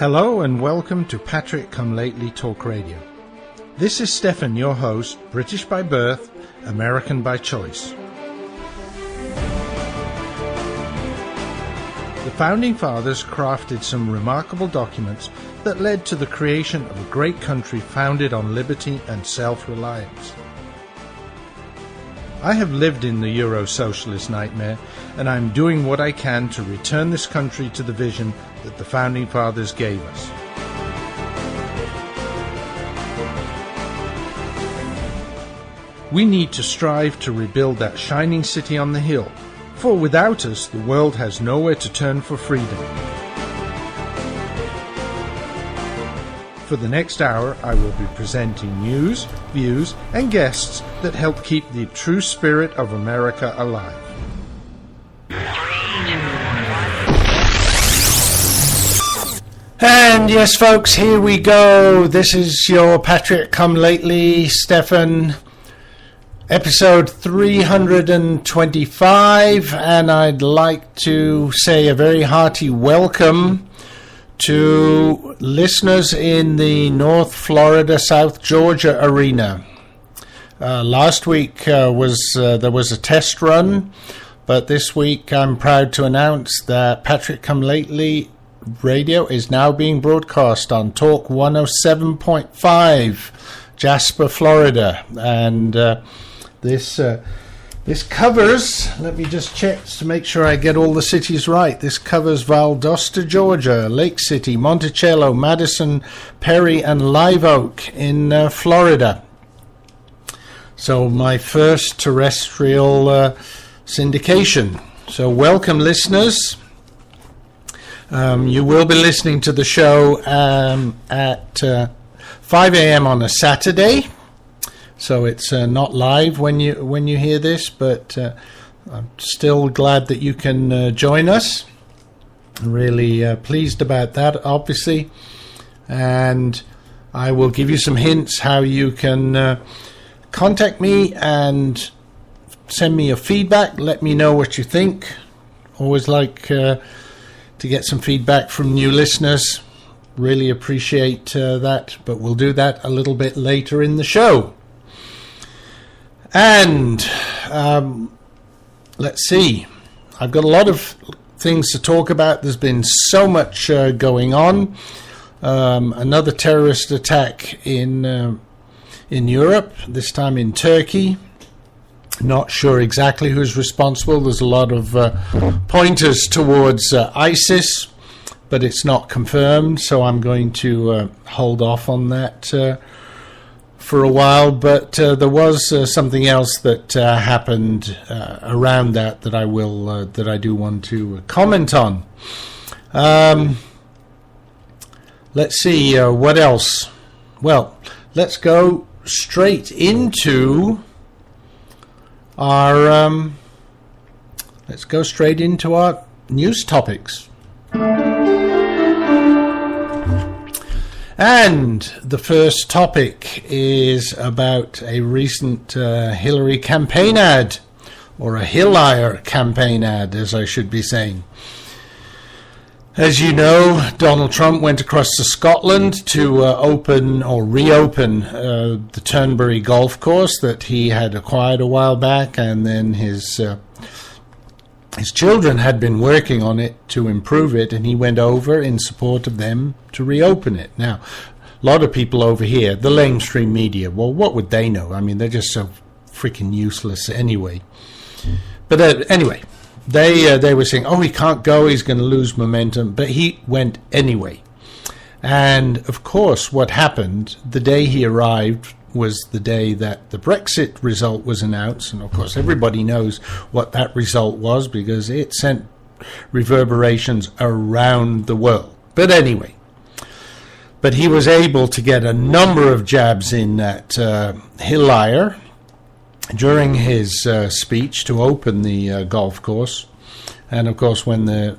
Hello and welcome to Patrick Come Lately Talk Radio. This is Stefan, your host, British by birth, American by choice. The Founding Fathers crafted some remarkable documents that led to the creation of a great country founded on liberty and self-reliance. I have lived in the Euro-socialist nightmare, and I'm doing what I can to return this country to the vision that the Founding Fathers gave us. We need to strive to rebuild that shining city on the hill, for without us, the world has nowhere to turn for freedom. For the next hour, I will be presenting news, views, and guests that help keep the true spirit of America alive. And yes, folks, here we go. This is your Patrick Come Lately, Stefan, episode 325, and I'd like to say a very hearty welcome to listeners in the North Florida, South Georgia arena. Last week there was a test run, but this week I'm proud to announce that Patrick Come Lately Radio is now being broadcast on Talk 107.5, Jasper, Florida, and this covers, let me just check to make sure I get all the cities right. This covers Valdosta, Georgia, Lake City, Monticello, Madison, Perry, and Live Oak in Florida. So my first terrestrial syndication. So welcome, listeners. You will be listening to the show at 5 a.m. on a Saturday. So it's not live when you hear this, but I'm still glad that you can join us. I'm really pleased about that, obviously. And I will give you some hints how you can contact me and send me your feedback. Let me know what you think. Always like to get some feedback from new listeners. Really appreciate that, but we'll do that a little bit later in the show. And let's see, I've got a lot of things to talk about. There's been so much going on. Another terrorist attack in Europe, this time in Turkey. Not sure exactly who's responsible. There's a lot of pointers towards ISIS, but it's not confirmed, so I'm going to hold off on that for a while, but there was something else that happened around that I do want to comment on. Let's see what else. Well, let's go straight into our news topics. And the first topic is about a recent Hillary campaign ad, or a Hilliar campaign ad, as I should be saying. As you know, Donald Trump went across to Scotland to open or reopen the Turnberry golf course that he had acquired a while back, and then his children had been working on it to improve it, and he went over in support of them to reopen it. Now, a lot of people over here, the mainstream media, well, what would they know? I mean, they're just so freaking useless anyway. But anyway, they were saying, oh, he can't go, he's going to lose momentum, but he went anyway. And, of course, what happened the day he arrived was the day that the Brexit result was announced, and of course everybody knows what that result was because it sent reverberations around the world. But anyway, but he was able to get a number of jabs in at Hilliar during his speech to open the golf course, and of course when the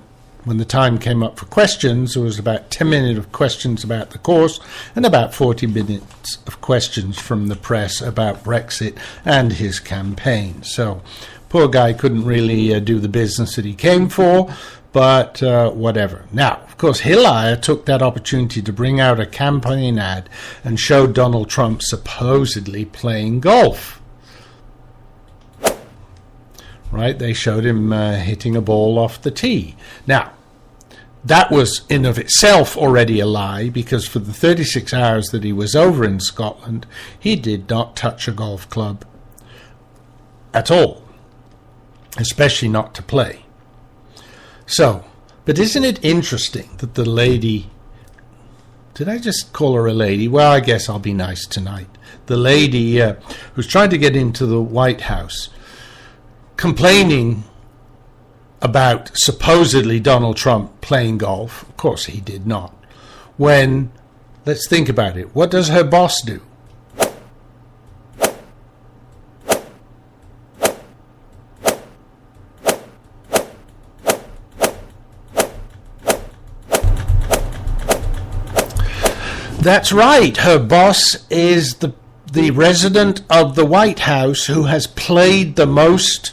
time came up for questions, there was about 10 minutes of questions about the course and about 40 minutes of questions from the press about Brexit and his campaign. So poor guy couldn't really do the business that he came for, But whatever. Now, of course, Hilliar took that opportunity to bring out a campaign ad and show Donald Trump supposedly playing golf. Right? They showed him hitting a ball off the tee. Now, that was in of itself already a lie, because for the 36 hours that he was over in Scotland, he did not touch a golf club at all, especially not to play. So, but isn't it interesting that the lady, did I just call her a lady? Well, I guess I'll be nice tonight. The lady who's trying to get into the White House, complaining about supposedly Donald Trump playing golf. Of course he did not. When, let's think about it, what does her boss do? That's right. Her boss is the resident of the White House who has played the most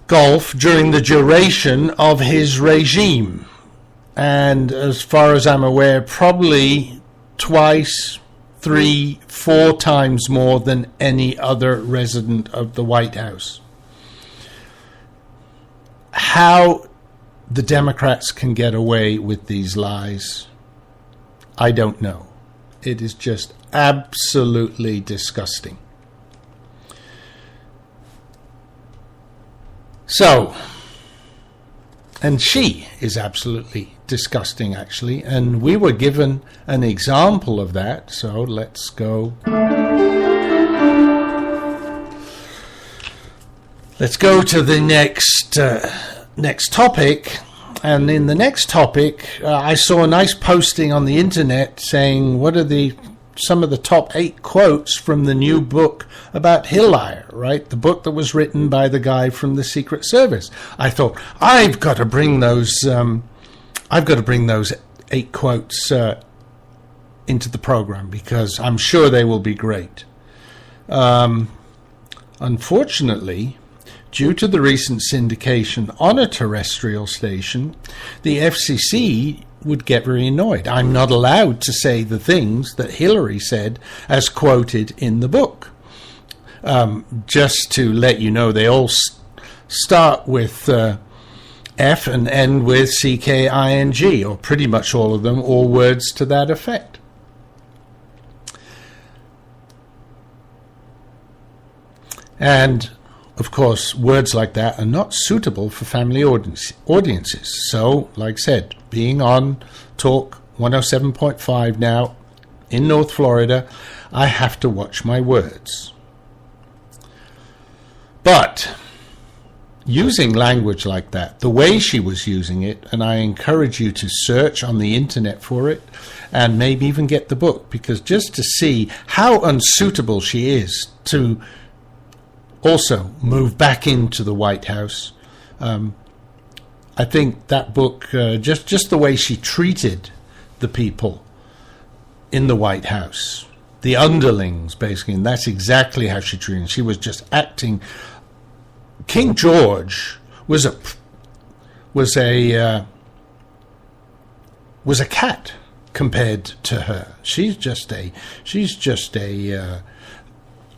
golf during the duration of his regime. And as far as I'm aware, probably twice, 3, 4 times more than any other resident of the White House. How the Democrats can get away with these lies, I don't know. It is just absolutely disgusting. So, and she is absolutely disgusting, actually, and we were given an example of that, so let's go. Let's go to the next topic. And in the next topic, I saw a nice posting on the internet saying, what are some of the top 8 quotes from the new book about Hilliar, right? The book that was written by the guy from the Secret Service. I thought, I've got to bring those 8 quotes into the program, because I'm sure they will be great. Unfortunately, due to the recent syndication on a terrestrial station, the FCC would get very annoyed. I'm not allowed to say the things that Hillary said as quoted in the book. Just to let you know, they all start with F and end with CKING, or pretty much all of them, or words to that effect. And of course, words like that are not suitable for family audiences. So, like I said, being on Talk 107.5 now in North Florida, I have to watch my words. But using language like that, the way she was using it, and I encourage you to search on the internet for it and maybe even get the book, because just to see how unsuitable she is to also move back into the White House. I think that book, just the way she treated the people in the White House, the underlings, basically, and that's exactly how she treated them. She was just acting. King George was a cat compared to her. She's just a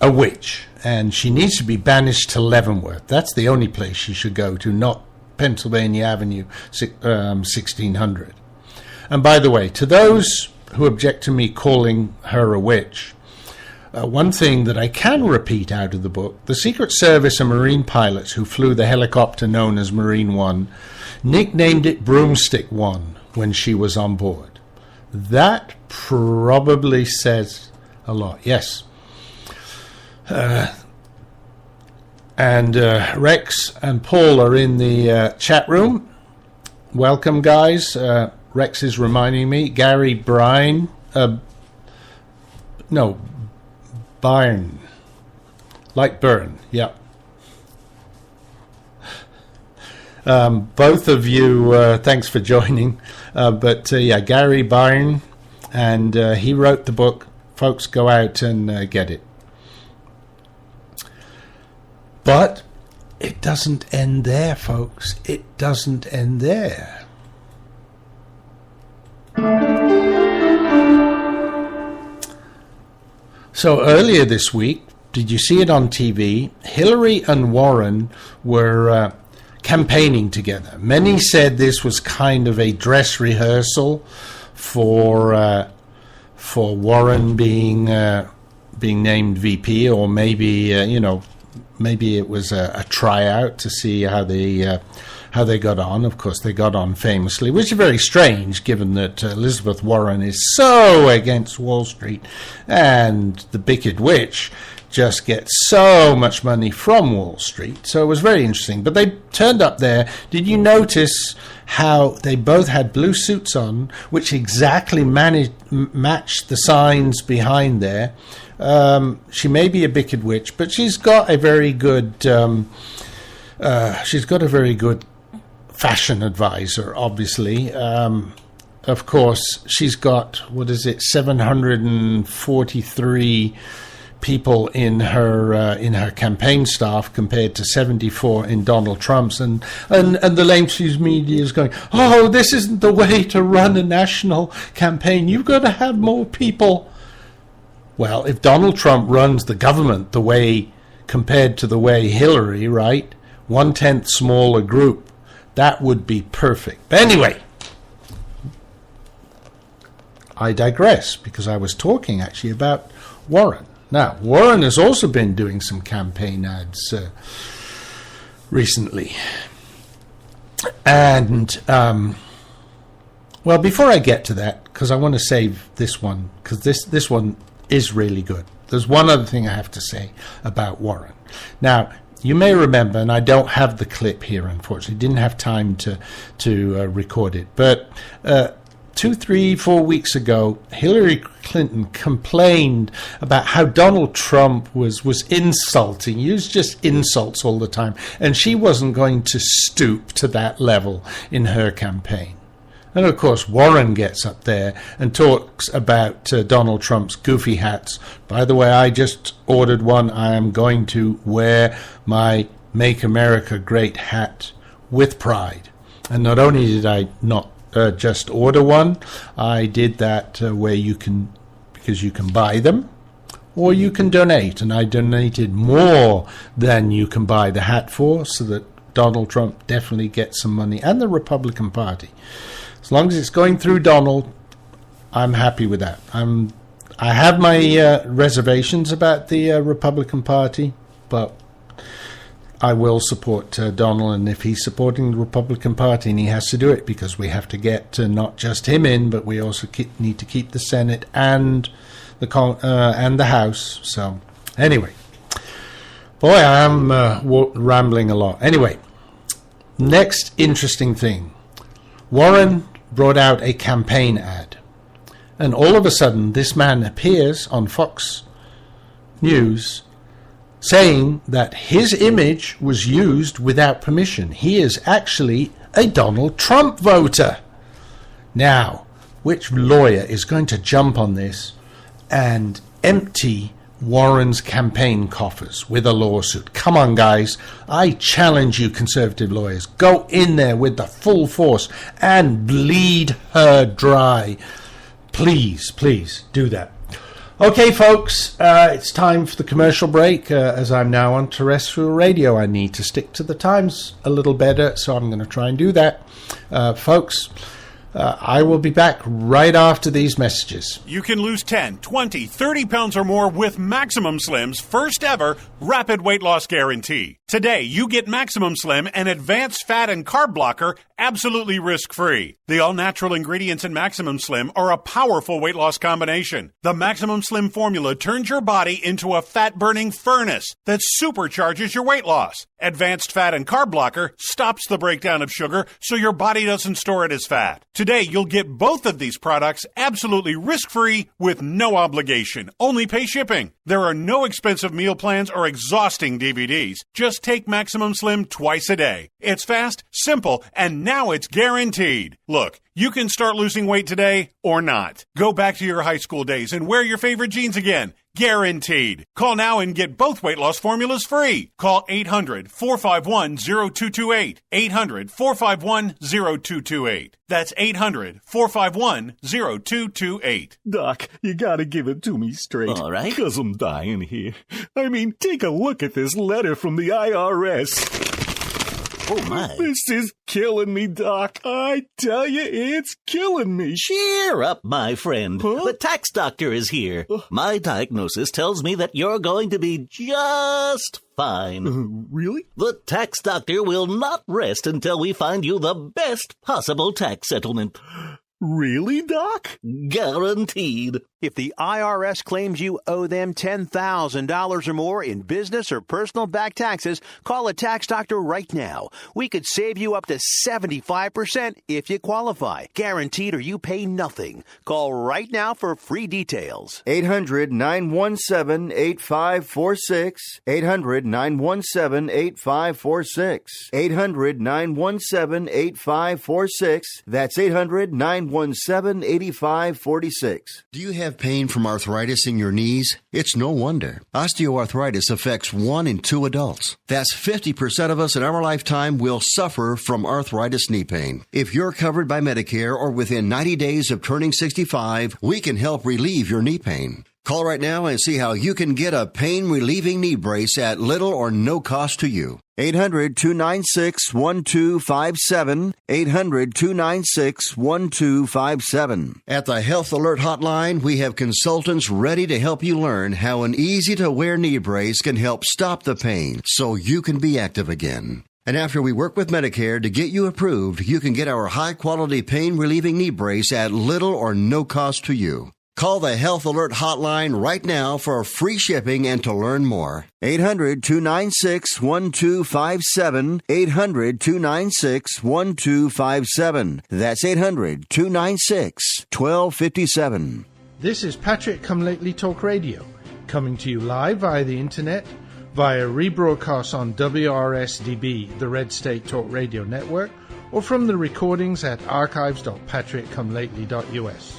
witch, and she needs to be banished to Leavenworth. That's the only place she should go to, not Pennsylvania Avenue 1600. And by the way, to those who object to me calling her a witch, one thing that I can repeat out of the book, the Secret Service and Marine pilots who flew the helicopter known as Marine One nicknamed it Broomstick One when she was on board. That probably says a lot. Yes. And Rex and Paul are in the chat room. Welcome, guys. Rex is reminding me. Gary Bryan. Byrne. Like Byrne, yeah. Both of you, thanks for joining. Gary Byrne, and he wrote the book. Folks, go out and get it. But it doesn't end there, folks. It doesn't end there. So earlier this week, did you see it on TV? Hillary and Warren were campaigning together. Many said this was kind of a dress rehearsal for Warren being named VP, or maybe maybe it was a tryout to see how they got on. Of course, they got on famously, which is very strange given that Elizabeth Warren is so against Wall Street, and the Wicked Witch just gets so much money from Wall Street. So it was very interesting. But they turned up there. Did you notice how they both had blue suits on, which exactly matched the signs behind there? She may be a Wicked Witch, but she's got a very good fashion advisor, obviously. Of course, she's got 743 people in her campaign staff compared to 74 in Donald Trump's, and the mainstream media is going, oh, this isn't the way to run a national campaign. You've got to have more people. Well, if Donald Trump runs the government the way compared to the way Hillary, right, 1/10 smaller group, that would be perfect. But anyway, I digress, because I was talking actually about Warren. Now, Warren has also been doing some campaign ads recently. And, well, before I get to that, because I want to save this one, because this one is really good. There's one other thing I have to say about Warren. Now, you may remember, and I don't have the clip here, unfortunately, didn't have time to record it, but 2, 3, 4 weeks ago, Hillary Clinton complained about how Donald Trump was insulting, used just insults all the time, and she wasn't going to stoop to that level in her campaign. And of course, Warren gets up there and talks about Donald Trump's goofy hats. By the way, I just ordered one. I am going to wear my Make America Great hat with pride. And not only did I not just order one, I did that where you can, because you can buy them or you can donate. And I donated more than you can buy the hat for, so that Donald Trump definitely gets some money, and the Republican Party. As long as it's going through Donald, I'm happy with that. I have my reservations about the Republican Party, but I will support Donald, and if he's supporting the Republican Party, and he has to do it because we have to get not just him in, but we also need to keep the Senate and the House. So anyway, boy, I am rambling a lot. Anyway, next interesting thing. Warren brought out a campaign ad, and all of a sudden this man appears on Fox News saying that his image was used without permission. He is actually a Donald Trump voter. Now, which lawyer is going to jump on this and empty Warren's campaign coffers with a lawsuit? Come on, guys. I challenge you, conservative lawyers. Go in there with the full force and bleed her dry. Please, please do that. Okay, folks, it's time for the commercial break. As I'm now on terrestrial radio, I need to stick to the times a little better, so I'm going to try and do that. Folks, I will be back right after these messages. You can lose 10, 20, 30 pounds or more with Maximum Slim's first ever rapid weight loss guarantee. Today, you get Maximum Slim, an advanced fat and carb blocker, absolutely risk-free. The all-natural ingredients in Maximum Slim are a powerful weight loss combination. The Maximum Slim formula turns your body into a fat-burning furnace that supercharges your weight loss. Advanced fat and carb blocker stops the breakdown of sugar so your body doesn't store it as fat. Today, you'll get both of these products absolutely risk-free with no obligation. Only pay shipping. There are no expensive meal plans or exhausting DVDs. Just take Maximum Slim twice a day. It's fast, simple, and now it's guaranteed. Look, you can start losing weight today or not. Go back to your high school days and wear your favorite jeans again. Guaranteed. Call now and get both weight loss formulas free. Call 800-451-0228. 800-451-0228. That's 800-451-0228. Doc, you gotta give it to me straight. All right. 'Cause I'm dying here. I mean, take a look at this letter from the IRS. Oh, my. This is killing me, Doc. I tell you, it's killing me. Cheer up, my friend. Huh? The tax doctor is here. My diagnosis tells me that you're going to be just fine. Really? The tax doctor will not rest until we find you the best possible tax settlement. Really, Doc? Guaranteed. If the IRS claims you owe them $10,000 or more in business or personal back taxes, call a tax doctor right now. We could save you up to 75% if you qualify. Guaranteed or you pay nothing. Call right now for free details. 800-917-8546. 800-917-8546. 800-917-8546. That's 800-917-8546. Do you have pain from arthritis in your knees? It's no wonder. Osteoarthritis affects 1 in 2 adults. That's 50% of us in our lifetime will suffer from arthritis knee pain. If you're covered by Medicare or within 90 days of turning 65, we can help relieve your knee pain. Call right now and see how you can get a pain-relieving knee brace at little or no cost to you. 800-296-1257. 800-296-1257. At the Health Alert Hotline, we have consultants ready to help you learn how an easy-to-wear knee brace can help stop the pain so you can be active again. And after we work with Medicare to get you approved, you can get our high-quality pain-relieving knee brace at little or no cost to you. Call the Health Alert Hotline right now for free shipping and to learn more. 800-296-1257. 800-296-1257. That's 800-296-1257. This is Patrick Come Lately Talk Radio, coming to you live via the internet, via rebroadcast on WRSDB, the Red State Talk Radio Network, or from the recordings at archives.patrickcomelately.us.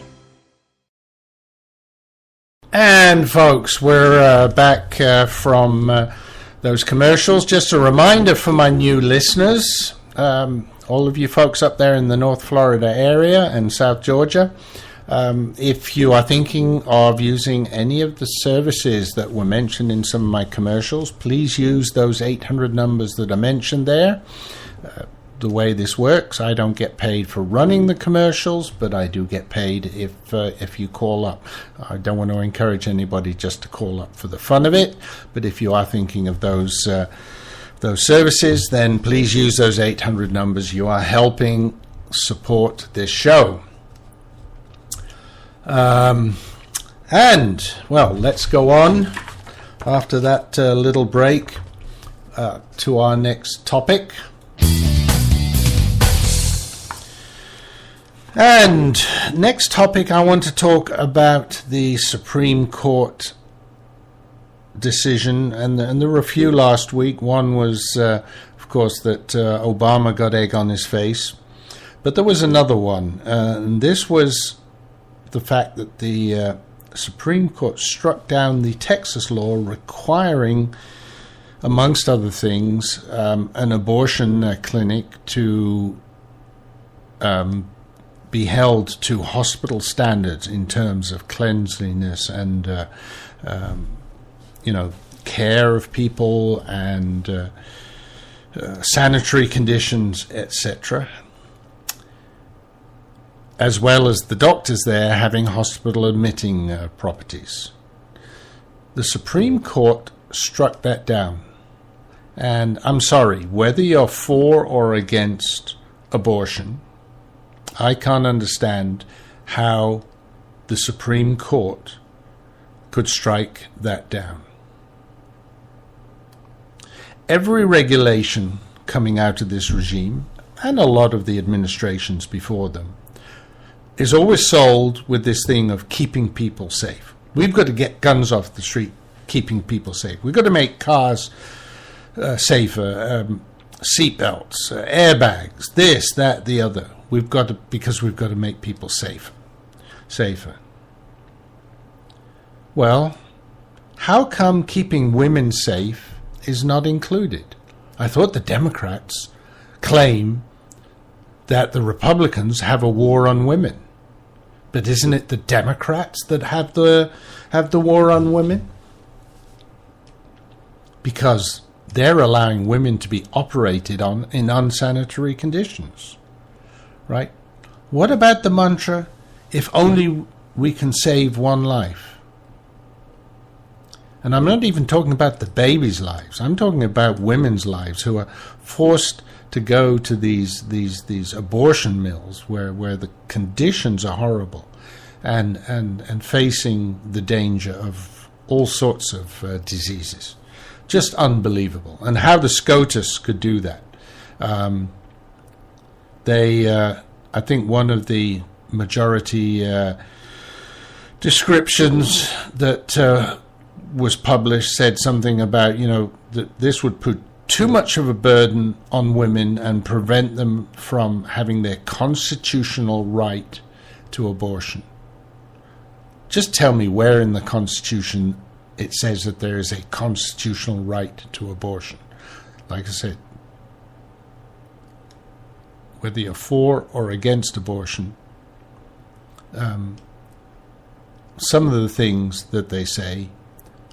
And folks, we're back from those commercials. Just a reminder for my new listeners, all of you folks up there in the North Florida area and South Georgia, if you are thinking of using any of the services that were mentioned in some of my commercials, please use those 800 numbers that are mentioned there. The way this works, I don't get paid for running the commercials, but I do get paid if you call up. I don't want to encourage anybody just to call up for the fun of it, but if you are thinking of those services, then please use those 800 numbers. You are helping support this show. And, well, let's go on after that little break to our next topic. And next topic, I want to talk about the Supreme Court decision, and there were a few last week. One was, of course, that Obama got egg on his face, but there was another one, and this was the fact that the Supreme Court struck down the Texas law requiring, amongst other things, an abortion clinic to be held to hospital standards in terms of cleanliness and, care of people and sanitary conditions, etc., as well as the doctors there having hospital admitting properties. The Supreme Court struck that down. And I'm sorry, whether you're for or against abortion, I can't understand how the Supreme Court could strike that down. Every regulation coming out of this regime, and a lot of the administrations before them, is always sold with this thing of keeping people safe. We've got to get guns off the street, keeping people safe. We've got to make cars safer, seatbelts, airbags, this, that, the other. Because we've got to make people safer. Well, How come keeping women safe is not included? I thought the Democrats claim that the Republicans have a war on women. But isn't it the Democrats that have the war on women? Because they're allowing women to be operated on in unsanitary conditions, right? What about the mantra, if only we can save one life? And I'm not even talking about the babies' lives. I'm talking about women's lives who are forced to go to these abortion mills where the conditions are horrible and facing the danger of all sorts of diseases. Just unbelievable. And how the SCOTUS could do that. I think one of the majority descriptions that was published said something about, that this would put too much of a burden on women and prevent them from having their constitutional right to abortion. Just tell me where in the Constitution it says that there is a constitutional right to abortion. Like I said, whether you're for or against abortion, some of the things that they say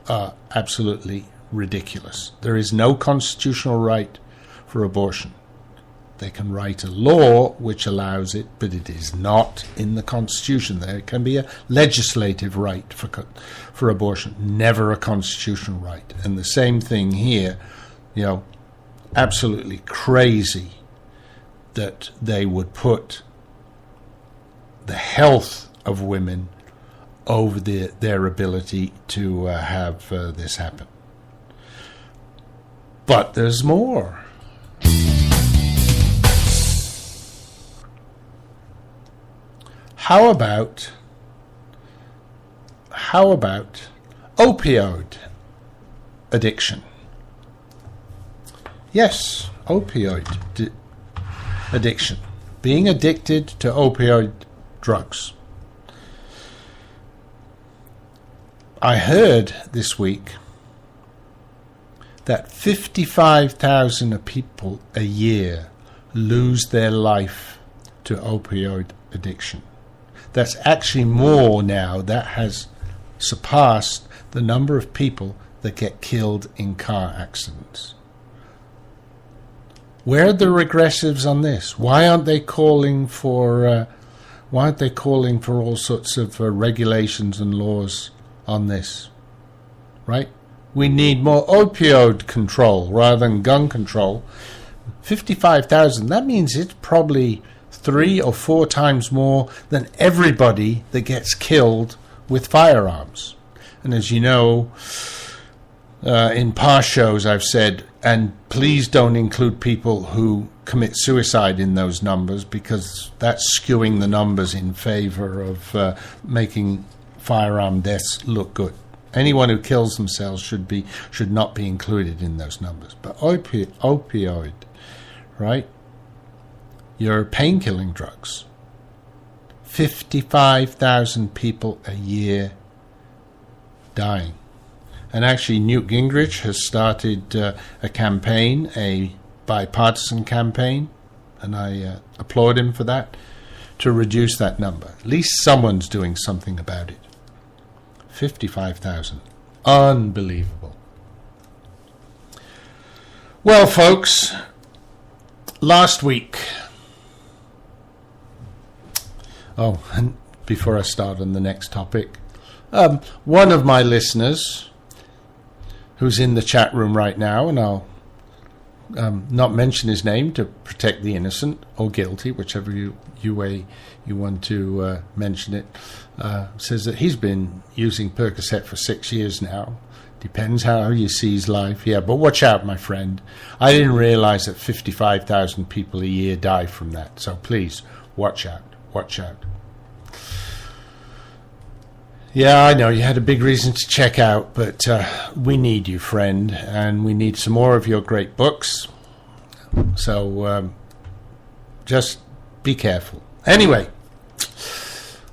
are absolutely ridiculous. There is no constitutional right for abortion. They can write a law which allows it, but it is not in the Constitution. There can be a legislative right for abortion, never a constitutional right. And the same thing here, absolutely crazy that they would put the health of women over their ability to have this happen. But there's more. How about opioid addiction? Yes, opioid addiction. Being addicted to opioid drugs. I heard this week that 55,000 people a year lose their life to opioid addiction. That's actually more now. That has surpassed the number of people that get killed in car accidents. Where are the regressives on this? Why aren't they calling for all sorts of regulations and laws on this? Right? We need more opioid control rather than gun control. 55,000, that means it's probably 3 or 4 times more than everybody that gets killed with firearms. And as you know, in past shows I've said, and please don't include people who commit suicide in those numbers, because that's skewing the numbers in favor of making firearm deaths look good. Anyone who kills themselves should not be included in those numbers. But opioid, right? Your pain-killing drugs. 55,000 people a year dying. And actually Newt Gingrich has started a campaign, a bipartisan campaign, and I applaud him for that, to reduce that number. At least someone's doing something about it. 55,000. Unbelievable. Well, folks, last week... Oh, and before I start on the next topic, one of my listeners, who's in the chat room right now, and I'll not mention his name to protect the innocent or guilty, whichever way you want to mention it, says that he's been using Percocet for 6 years now. Depends how you sees life. Yeah, but watch out, my friend. I didn't realize that 55,000 people a year die from that. So please, watch out. Watch out. Yeah, I know you had a big reason to check out, but we need you, friend, and we need some more of your great books. So just be careful. Anyway,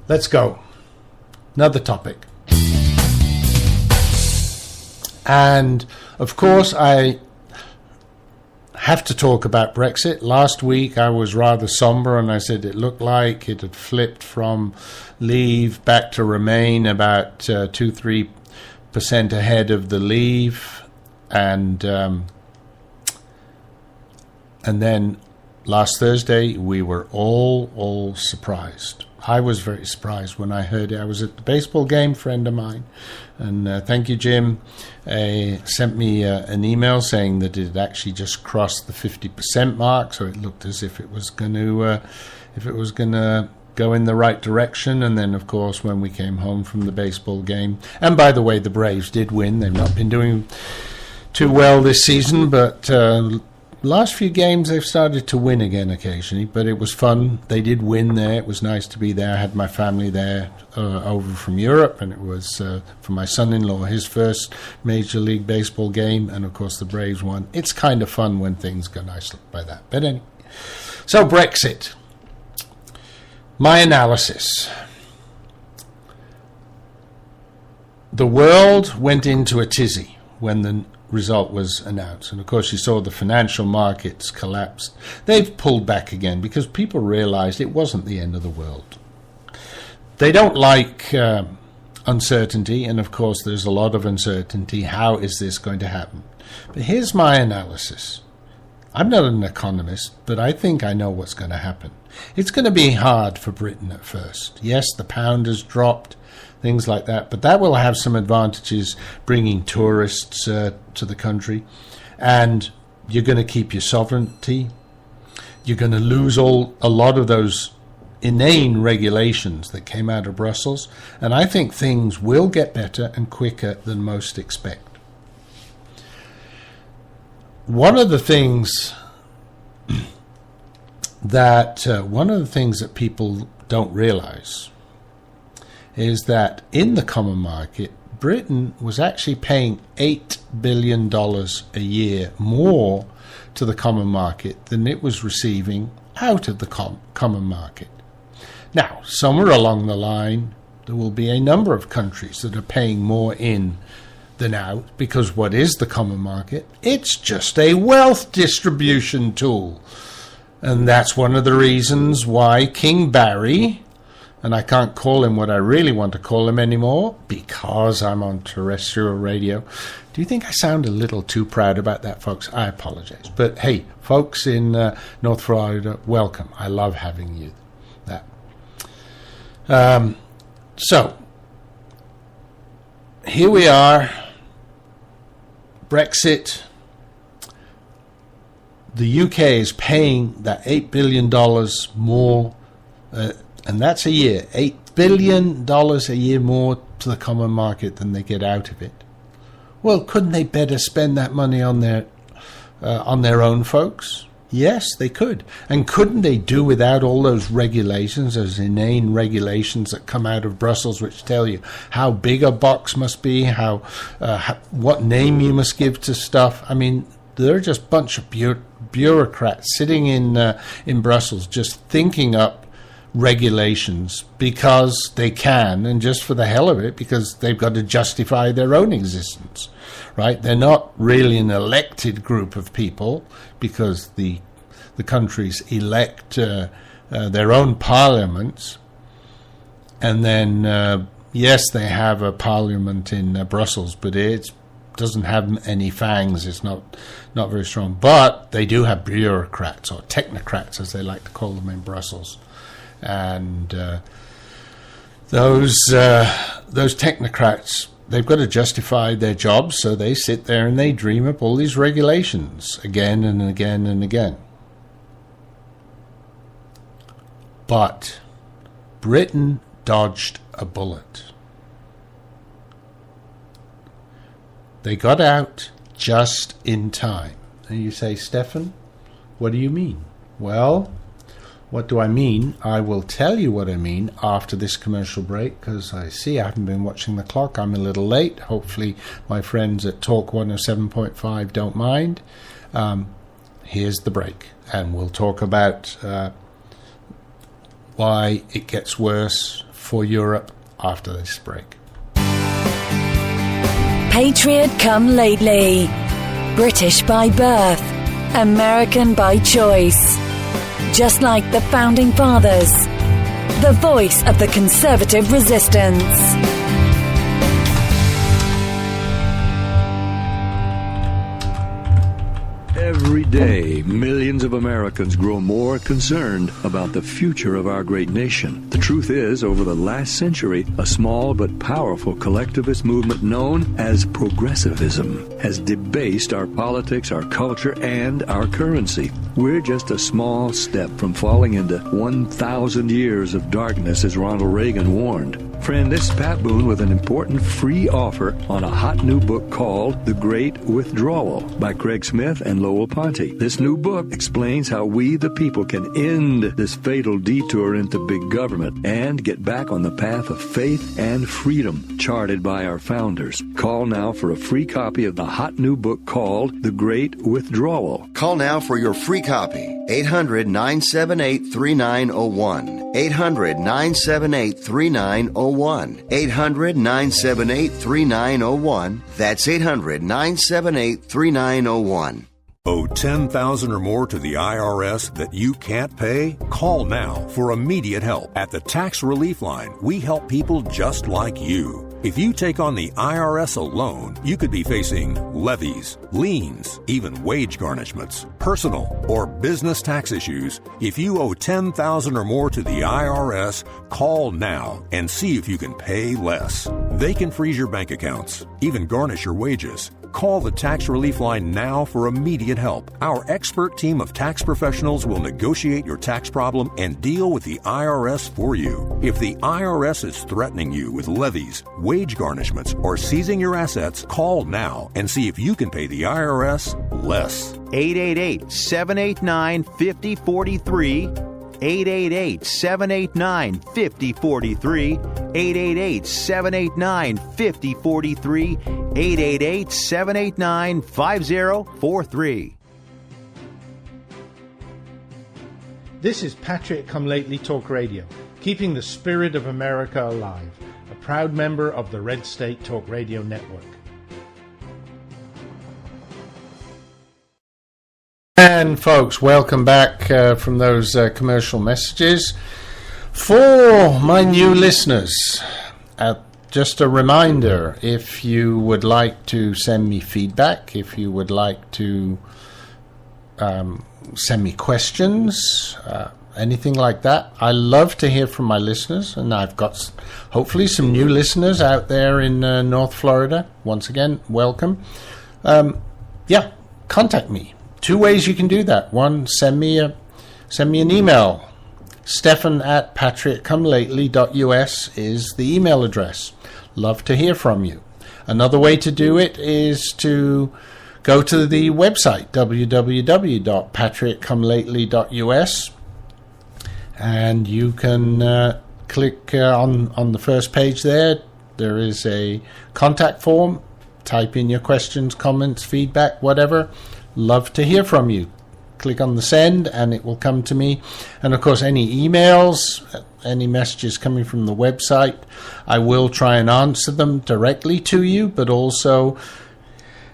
let's go. Another topic. And, of course, I have to talk about Brexit. Last week I was rather somber and I said it looked like it had flipped from leave back to remain, about 2-3% ahead of the leave. And then last Thursday we were all surprised. I was very surprised when I heard it. I was at the baseball game, friend of mine, and thank you, Jim, sent me an email saying that it had actually just crossed the 50% mark, so it looked as if it was going to go in the right direction. And then, of course, when we came home from the baseball game, and by the way, the Braves did win. They've not been doing too well this season, but last few games they've started to win again occasionally, but it was fun. They did win there. It was nice to be there. I had my family there over from Europe, and it was for my son-in-law, his first Major League Baseball game, and of course the Braves won. It's kind of fun when things go nicely by that. But anyway, so Brexit. My analysis. The world went into a tizzy when the result was announced, and of course you saw the financial markets collapsed. They've pulled back again because people realized it wasn't the end of the world. They don't like uncertainty, and of course there's a lot of uncertainty. How is this going to happen? But here's my analysis. I'm not an economist, but I think I know what's going to happen. It's going to be hard for Britain at first. Yes, the pound has dropped, things like that, but that will have some advantages, bringing tourists to the country, and you're going to keep your sovereignty. You're going to lose a lot of those inane regulations that came out of Brussels, and I think things will get better and quicker than most expect. One of the things that people don't realize is that in the common market, Britain was actually paying $8 billion a year more to the common market than it was receiving out of the common market. Now, somewhere along the line, there will be a number of countries that are paying more in than out, because what is the common market? It's just a wealth distribution tool. And that's one of the reasons why King Barry, and I can't call him what I really want to call him anymore because I'm on terrestrial radio. Do you think I sound a little too proud about that, folks? I apologize. But hey, folks in North Florida, welcome. I love having you. So, here we are. Brexit. The UK is paying that $8 billion more, and that's a year. $8 billion a year more to the common market than they get out of it. Well, couldn't they better spend that money on their own folks? Yes, they could. And couldn't they do without all those regulations, those inane regulations that come out of Brussels, which tell you how big a box must be, what name you must give to stuff? I mean, they're just a bunch of bureaucrats sitting in Brussels just thinking up regulations because they can, and just for the hell of it, because they've got to justify their own existence, right? They're not really an elected group of people, because the countries elect their own parliaments, and then yes, they have a parliament in Brussels, but it doesn't have any fangs. It's not very strong, but they do have bureaucrats, or technocrats as they like to call them in Brussels. And those technocrats, they've got to justify their jobs, so they sit there and they dream up all these regulations again and again and again. But Britain dodged a bullet. They got out just in time. And you say, Stefan, what do you mean? Well, what do I mean? I will tell you what I mean after this commercial break, because I see I haven't been watching the clock. I'm a little late. Hopefully my friends at Talk 107.5 don't mind. Here's the break, and we'll talk about why it gets worse for Europe after this break. Patriot come lately. British by birth, American by choice. Just like the Founding Fathers. The voice of the conservative resistance. Every day, millions of Americans grow more concerned about the future of our great nation. The truth is, over the last century, a small but powerful collectivist movement known as progressivism has debased our politics, our culture, and our currency. We're just a small step from falling into 1,000 years of darkness, as Ronald Reagan warned. Friend, this is Pat Boone with an important free offer on a hot new book called The Great Withdrawal by Craig Smith and Lowell Ponte. This new book explains how we, the people, can end this fatal detour into big government and get back on the path of faith and freedom charted by our founders. Call now for a free copy of the hot new book called The Great Withdrawal. Call now for your free copy. 800-978-3901. 800-978-3901. 800-978-3901. That's 800-978-3901. Owe $10,000 or more to the IRS that you can't pay? Call now for immediate help. At the Tax Relief Line, we help people just like you. If you take on the IRS alone, you could be facing levies, liens, even wage garnishments, personal or business tax issues. If you owe $10,000 or more to the IRS, call now and see if you can pay less. They can freeze your bank accounts, even garnish your wages. Call the Tax Relief Line now for immediate help. Our expert team of tax professionals will negotiate your tax problem and deal with the IRS for you. If the IRS is threatening you with levies, wage garnishments, or seizing your assets, call now and see if you can pay the IRS less. 888-789-5043. 888-789-5043. 888-789-5043. 888-789-5043. This is Patriot Come Lately Talk Radio, keeping the spirit of America alive, a proud member of the Red State Talk Radio Network. And folks, welcome back from those commercial messages. For my new listeners, just a reminder, if you would like to send me feedback, if you would like to send me questions, anything like that, I love to hear from my listeners, and I've got hopefully some new listeners out there in North Florida. Once again, welcome. Contact me. Two ways you can do that. One, send me an email. Stefan@patriotcomelately.us is the email address. Love to hear from you. Another way to do it is to go to the website, www.patriotcomelately.us, and you can click on the first page there. There is a contact form. Type in your questions, comments, feedback, whatever. Love to hear from you. Click on the send and it will come to me. And of course, any emails, any messages coming from the website, I will try and answer them directly to you, but also,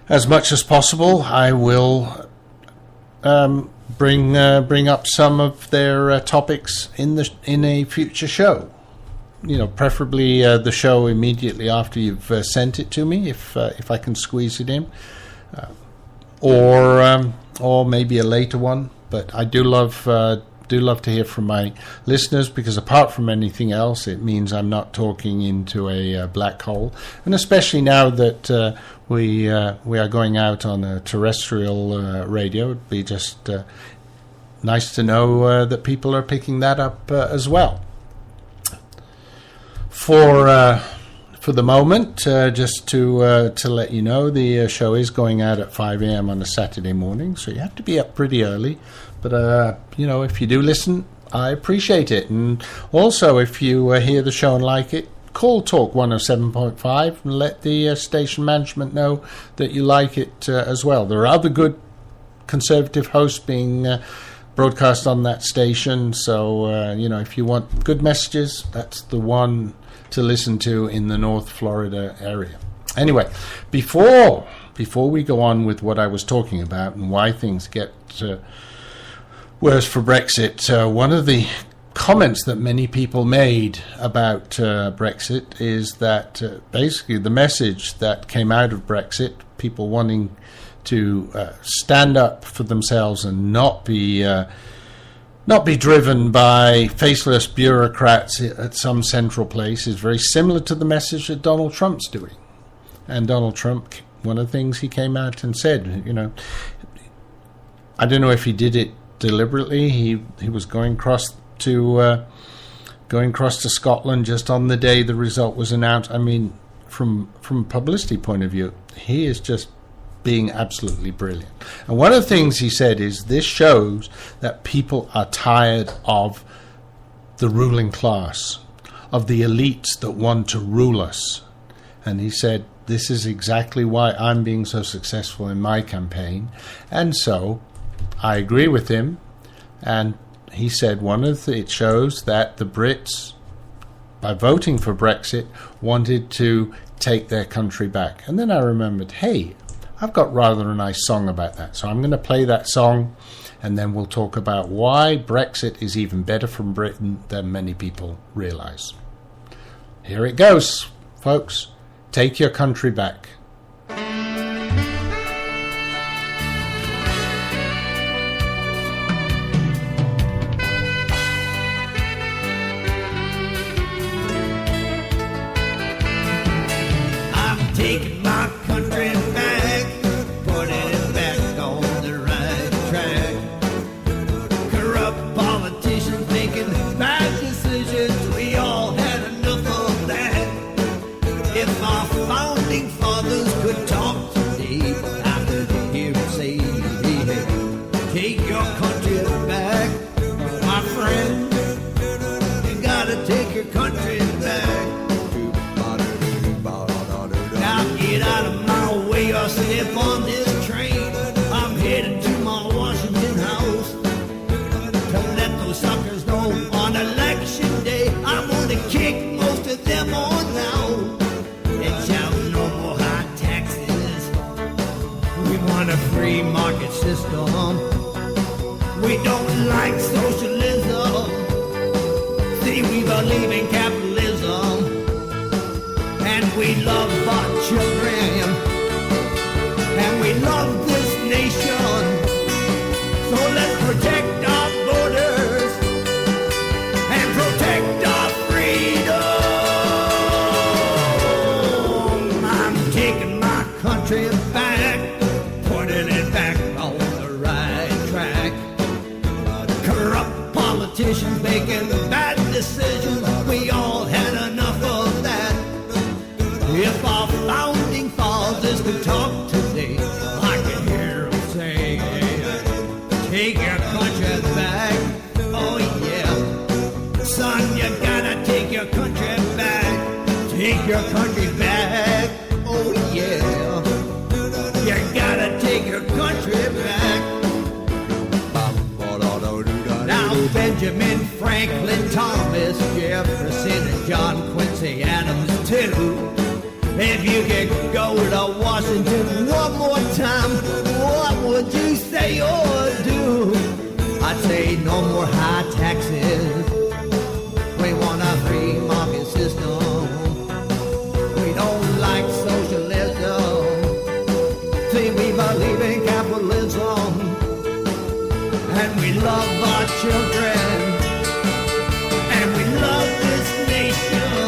as much as possible, I will bring up some of their topics in a future show. You know, preferably the show immediately after you've sent it to me, if I can squeeze it in. Or maybe a later one, but I do love to hear from my listeners, because apart from anything else, it means I'm not talking into a black hole, and especially now that we are going out on a terrestrial radio, it'd be just nice to know that people are picking that up as well. For the moment, just to let you know, the show is going out at 5 a.m. on a Saturday morning, so you have to be up pretty early. But, if you do listen, I appreciate it. And also, if you hear the show and like it, call Talk 107.5 and let the station management know that you like it as well. There are other good conservative hosts being broadcast on that station, so, if you want good messages, that's the one to listen to in the North Florida area. Anyway, before we go on with what I was talking about and why things get worse for Brexit, one of the comments that many people made about Brexit is that basically the message that came out of Brexit, people wanting to stand up for themselves and not be driven by faceless bureaucrats at some central place, is very similar to the message that Donald Trump's doing. And Donald Trump, one of the things he came out and said, I don't know if he did it deliberately. He was going across to Scotland just on the day the result was announced. I mean, from a publicity point of view, he is just being absolutely brilliant. And one of the things he said is this shows that people are tired of the ruling class, of the elites that want to rule us. And he said, this is exactly why I'm being so successful in my campaign. And so I agree with him. And he said it shows that the Brits, by voting for Brexit, wanted to take their country back. And then I remembered, hey, I've got rather a nice song about that. So I'm going to play that song, and then we'll talk about why Brexit is even better for Britain than many people realize. Here it goes, folks. Take your country back. I'm taking my country back, putting it back on the right track. Corrupt politicians making bad decisions, we all had enough of that. If our founding fathers could talk today, I could hear them say, take your country back, my friend. You gotta take your country back. Now get out of my way or step on this train. I'm headed to my Washington house to let those suckers know on election day I'm gonna kick most of them on out. And shout no more high taxes. We want a free market system. We don't like socialism. See, we believe in capitalism. And we love our children. And we love this nation. So let's protect our borders and protect our freedom. I'm taking my country back, putting it back on the right track. Corrupt politicians making bad decisions, we all had enough of that. If our founding fathers could talk today, I can hear them say, take your country back. Oh yeah, son, you gotta take your country back. Take your country back. Oh yeah, you gotta take your country back. Now Benjamin Franklin, Thomas Jefferson, and John Quincy Adams too. If you could go to Washington one more time, what would you say or do? I'd say no more high taxes. We want a free market system. We don't like socialism. See, we believe in capitalism. And we love our children. And we love this nation.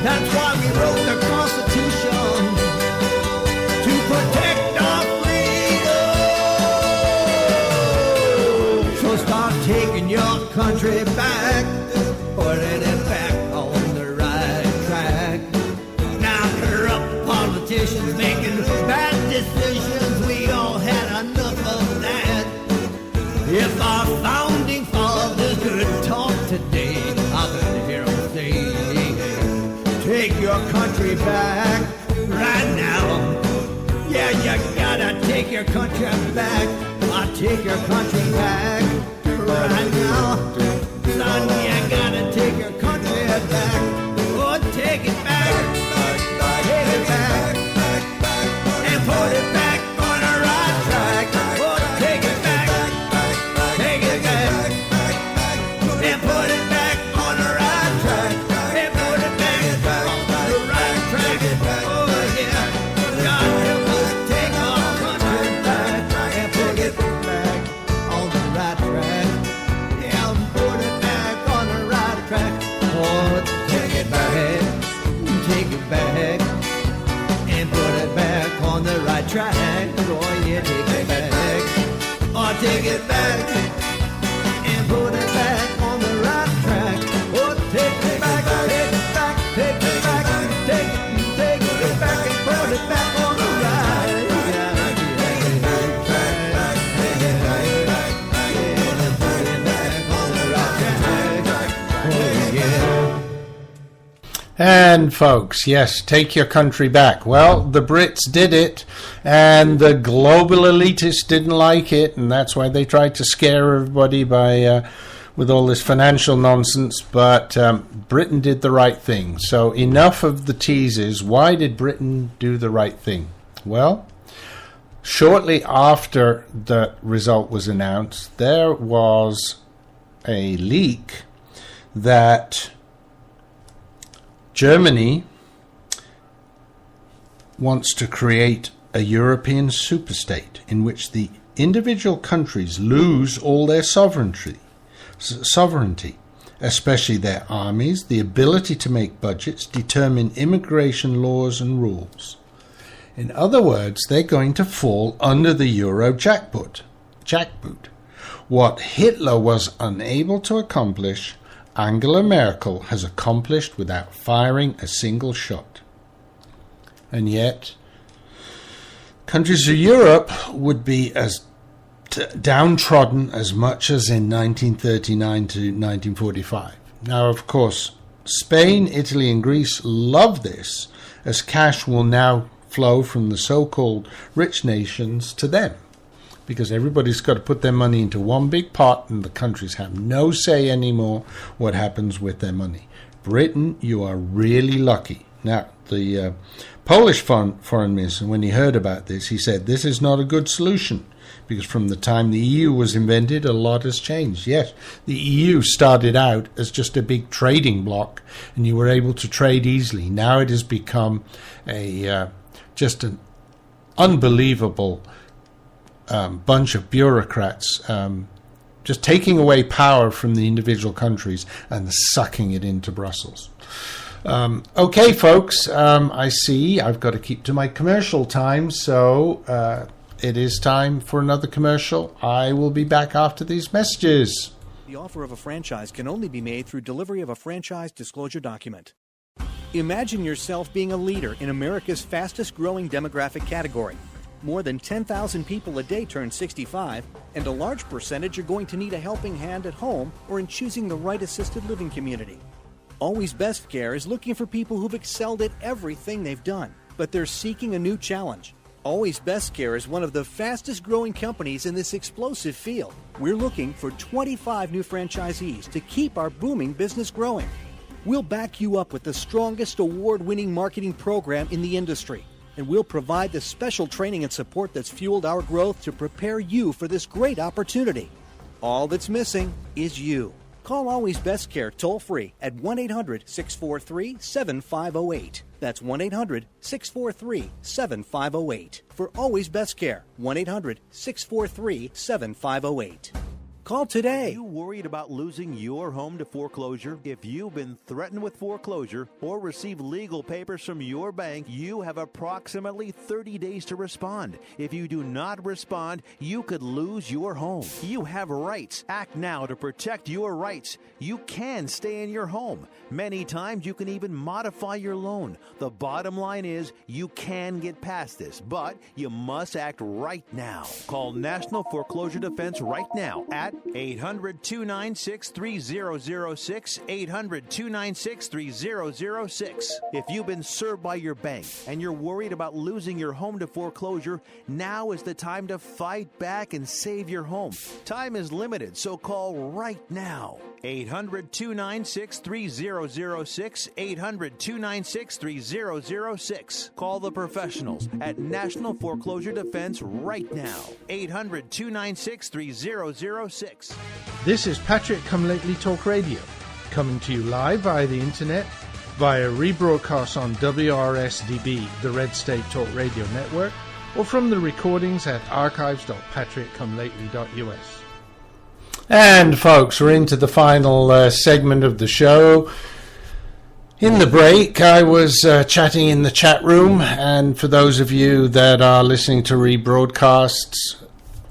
That's why we wrote the Constitution, to protect our freedom. So start taking your country back, putting it back on the right track. Now corrupt politicians making bad decisions, we all had enough of that. If our founding fathers could talk today, I could hear them say, take your country back right now. Yeah, you gotta take your country back. I'll take your country back right now. Son, you gotta take your country back. Oh, take it back. Take it back. Yeah, take it back. Or take it back and put it back on the right track. Oh, take it back, take it back, take it back, take it back and put it back on the right And folks, yes, take your country back. Well, the Brits did it, and the global elitists didn't like it, and that's why they tried to scare everybody by with all this financial nonsense. But Britain did the right thing. So enough of the teases. Why did Britain do the right thing? Well, shortly after the result was announced, there was a leak that Germany wants to create a European superstate in which the individual countries lose all their sovereignty, especially their armies, the ability to make budgets, determine immigration laws and rules. In other words, they're going to fall under the Euro jackboot. What Hitler was unable to accomplish, Angela Merkel has accomplished without firing a single shot. And yet, countries of Europe would be as downtrodden as much as in 1939 to 1945. Now, of course, Spain, Italy, and Greece love this, as cash will now flow from the so-called rich nations to them, because everybody's got to put their money into one big pot, and the countries have no say anymore what happens with their money. Britain, you are really lucky. Now, the Polish foreign minister, when he heard about this, he said, this is not a good solution, because from the time the EU was invented, a lot has changed. Yes, the EU started out as just a big trading bloc, and you were able to trade easily. Now it has become just an unbelievable bunch of bureaucrats just taking away power from the individual countries and sucking it into Brussels. Okay, folks, I see I've got to keep to my commercial time, so it is time for another commercial. I will be back after these messages. The offer of a franchise can only be made through delivery of a franchise disclosure document. Imagine yourself being a leader in America's fastest growing demographic category. More than 10,000 people a day turn 65, and a large percentage are going to need a helping hand at home or in choosing the right assisted living community. Always Best Care is looking for people who've excelled at everything they've done, but they're seeking a new challenge. Always Best Care is one of the fastest growing companies in this explosive field. We're looking for 25 new franchisees to keep our booming business growing. We'll back you up with the strongest award-winning marketing program in the industry, and we'll provide the special training and support that's fueled our growth to prepare you for this great opportunity. All that's missing is you. Call Always Best Care toll-free at 1-800-643-7508. That's 1-800-643-7508. For Always Best Care, 1-800-643-7508. Call today. Are you worried about losing your home to foreclosure? If you've been threatened with foreclosure or received legal papers from your bank, you have approximately 30 days to respond. If you do not respond, you could lose your home. You have rights. Act now to protect your rights. You can stay in your home. Many times you can even modify your loan. The bottom line is you can get past this, but you must act right now. Call National Foreclosure Defense right now at 800-296-3006, 800-296-3006. If you've been served by your bank and you're worried about losing your home to foreclosure, now is the time to fight back and save your home. Time is limited, so call right now. 800-296-3006, 800-296-3006. Call the professionals at National Foreclosure Defense right now. 800-296-3006. This is Patrick Come Lately Talk Radio, coming to you live via the internet, via rebroadcast on WRSDB, the Red State Talk Radio Network, or from the recordings at archives.patrickcomelately.us. And folks, we're into the final segment of the show. In the break, I was chatting in the chat room, and for those of you that are listening to rebroadcasts,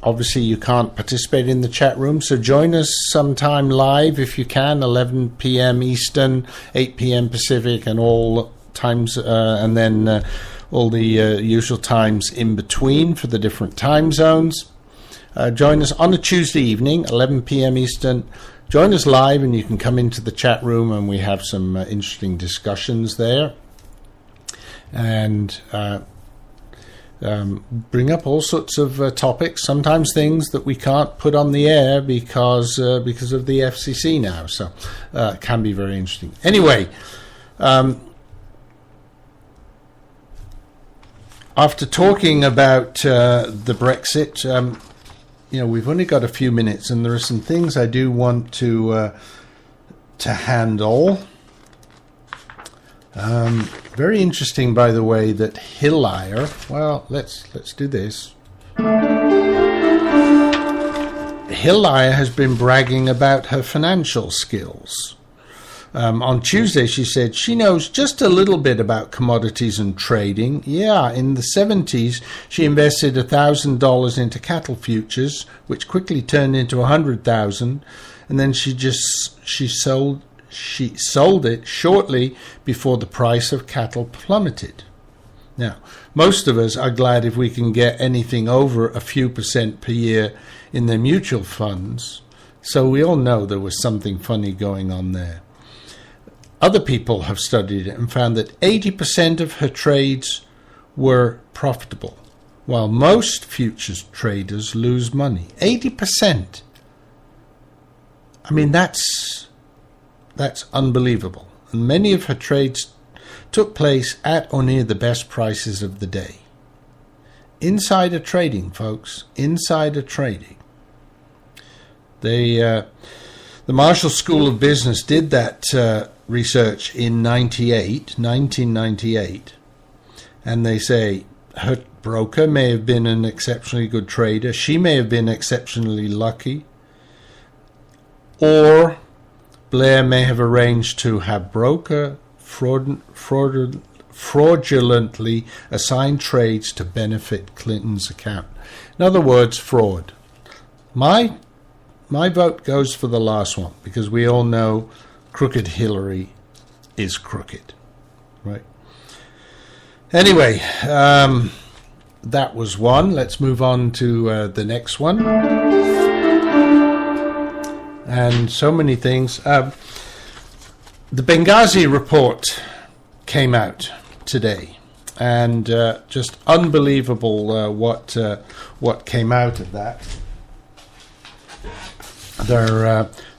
obviously you can't participate in the chat room, so join us sometime live if you can, 11 p.m. Eastern, 8 p.m. Pacific, and all times, and then all the usual times in between for the different time zones. Join us on a Tuesday evening, 11 p.m. Eastern. Join us live, and you can come into the chat room, and we have some interesting discussions there, and bring up all sorts of topics. Sometimes things that we can't put on the air because of the FCC now. So it can be very interesting. Anyway, after talking about the Brexit. We've only got a few minutes, and there are some things I do want to handle. Very interesting, by the way, that Hilliar. Well, let's do this. Hilliar has been bragging about her financial skills. On Tuesday, she said she knows just a little bit about commodities and trading. Yeah, in the 70s, she invested $1,000 into cattle futures, which quickly turned into $100,000, and then she sold it shortly before the price of cattle plummeted. Now, most of us are glad if we can get anything over a few % per year in their mutual funds, so we all know there was something funny going on there. Other people have studied it and found that 80% of her trades were profitable, while most futures traders lose money. 80%. I mean, that's unbelievable. And many of her trades took place at or near the best prices of the day. Insider trading, folks. Insider trading. The Marshall School of Business did that research in 1998, and they say her broker may have been an exceptionally good trader, she may have been exceptionally lucky, or Blair may have arranged to have broker fraudulently assigned trades to benefit Clinton's account. In other words, fraud. My vote goes for the last one, because we all know crooked Hillary is crooked, right? Anyway, that was one. Let's move on to the next one. And so many things. The Benghazi report came out today, and just unbelievable what came out of that.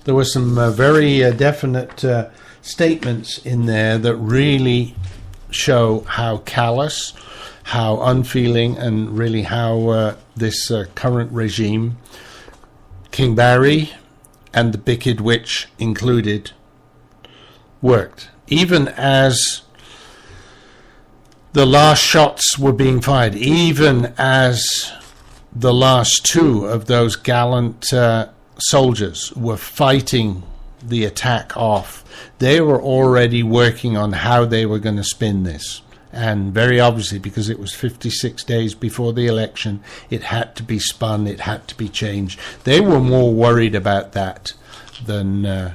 There were some very definite statements in there that really show how callous, how unfeeling, and really how this current regime, King Barry and the Wicked Witch included, worked. Even as the last shots were being fired, even as the last two of those gallant soldiers were fighting the attack off, they were already working on how they were going to spin this. And very obviously, because it was 56 days before the election, it had to be spun, it had to be changed. They were more worried about that than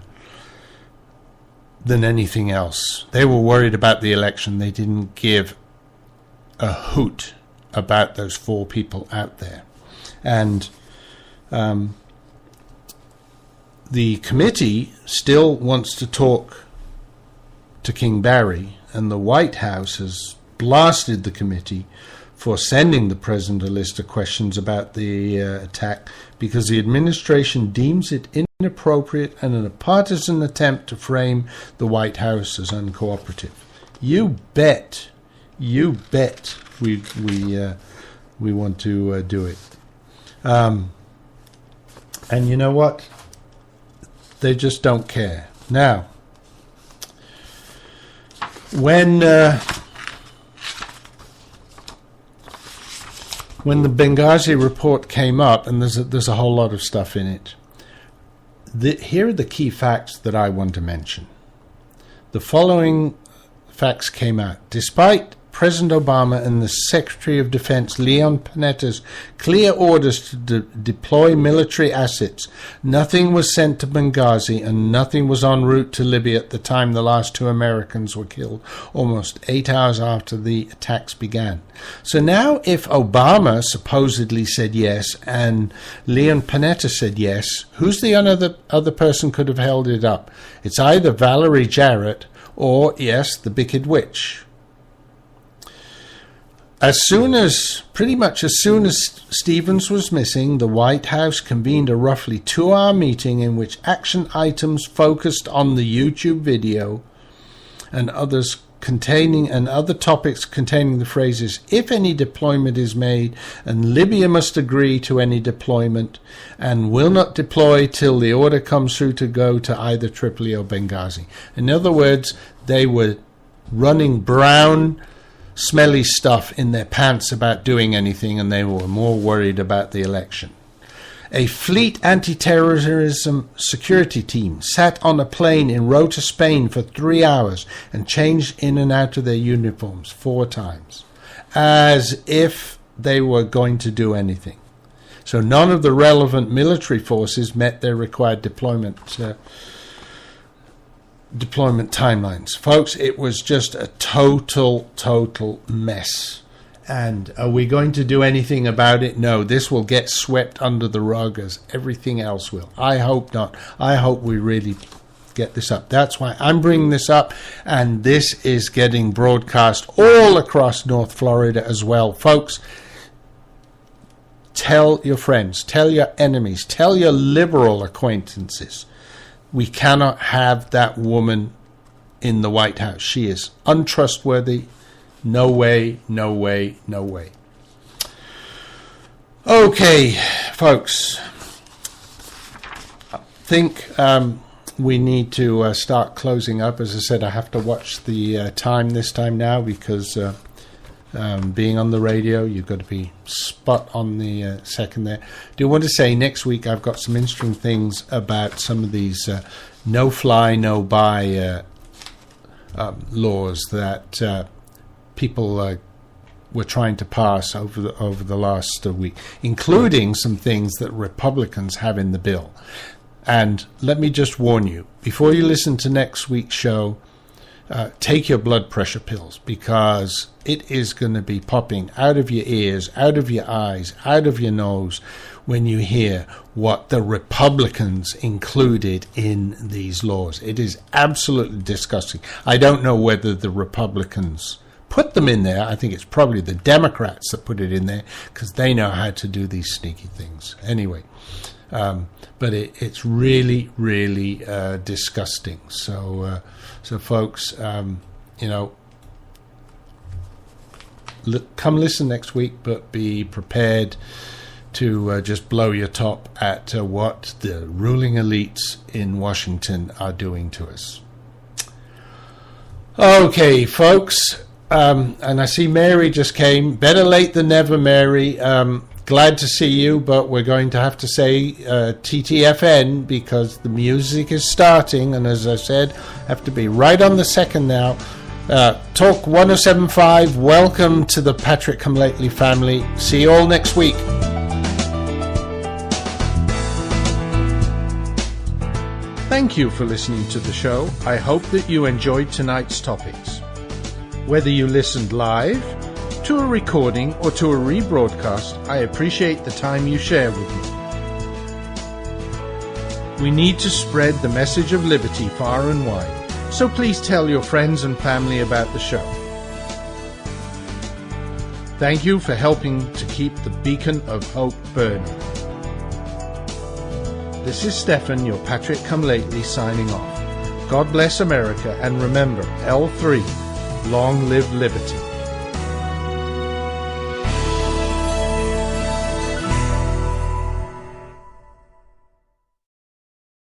anything else. They were worried about the election. They didn't give a hoot about those 4 people out there. And the committee still wants to talk to King Barry, and the White House has blasted the committee for sending the president a list of questions about the attack because the administration deems it inappropriate and a partisan attempt to frame the White House as uncooperative. You bet we want to do it. And you know what? They just don't care. Now, when the Benghazi report came up, and there's a whole lot of stuff in it, here are the key facts that I want to mention. the following facts came out. Despite President Obama and the Secretary of Defense Leon Panetta's clear orders to deploy military assets, nothing was sent to Benghazi and nothing was en route to Libya at the time the last 2 Americans were killed, almost 8 hours after the attacks began. So now if Obama supposedly said yes and Leon Panetta said yes, who's the other person could have held it up? It's either Valerie Jarrett or, yes, the Wicked Witch. Pretty much as soon as Stevens was missing, the White House convened a roughly 2-hour meeting in which action items focused on the YouTube video and other topics containing the phrases, if any deployment is made, and Libya must agree to any deployment, and will not deploy till the order comes through to go to either Tripoli or Benghazi. In other words, they were running brown, smelly stuff in their pants about doing anything, and they were more worried about the election. A fleet anti-terrorism security team sat on a plane en route to Spain for 3 hours and changed in and out of their uniforms 4 times, as if they were going to do anything. So none of the relevant military forces met their required deployment timelines. Folks, it was just a total mess. And are we going to do anything about it? No, this will get swept under the rug as everything else will. I hope not. I hope we really get this up. That's why I'm bringing this up, and this is getting broadcast all across North Florida as well. Folks, tell your friends, tell your enemies, tell your liberal acquaintances. We cannot have that woman in the White House. She is untrustworthy. No way, no way, no way. Okay, folks. I think we need to start closing up. As I said, I have to watch the time this time now because being on the radio, you've got to be spot on the second there. Do want to say next week I've got some interesting things about some of these no-fly, no-buy laws that people were trying to pass over the last week, including some things that Republicans have in the bill. And let me just warn you, before you listen to next week's show, take your blood pressure pills, because it is going to be popping out of your ears, out of your eyes, out of your nose when you hear what the Republicans included in these laws. It is absolutely disgusting. I don't know whether the Republicans put them in there. I think it's probably the Democrats that put it in there because they know how to do these sneaky things. Anyway, but it's really, really disgusting. So folks, come listen next week, but be prepared to just blow your top at what the ruling elites in Washington are doing to us. Okay, folks. And I see Mary just came. Better late than never, Mary. Glad to see you, but we're going to have to say TTFN because the music is starting, and as I said, have to be right on the second now. Talk 1075, welcome to the Patrick Come Lately family. See you all next week. Thank you for listening to the show. I hope that you enjoyed tonight's topics. Whether you listened live, to a recording, or to a rebroadcast, I appreciate the time you share with me. We need to spread the message of liberty far and wide, so please tell your friends and family about the show. Thank you for helping to keep the beacon of hope burning. This is Stefan, your Patrick Come Lately, signing off. God bless America, and remember, L3, long live liberty.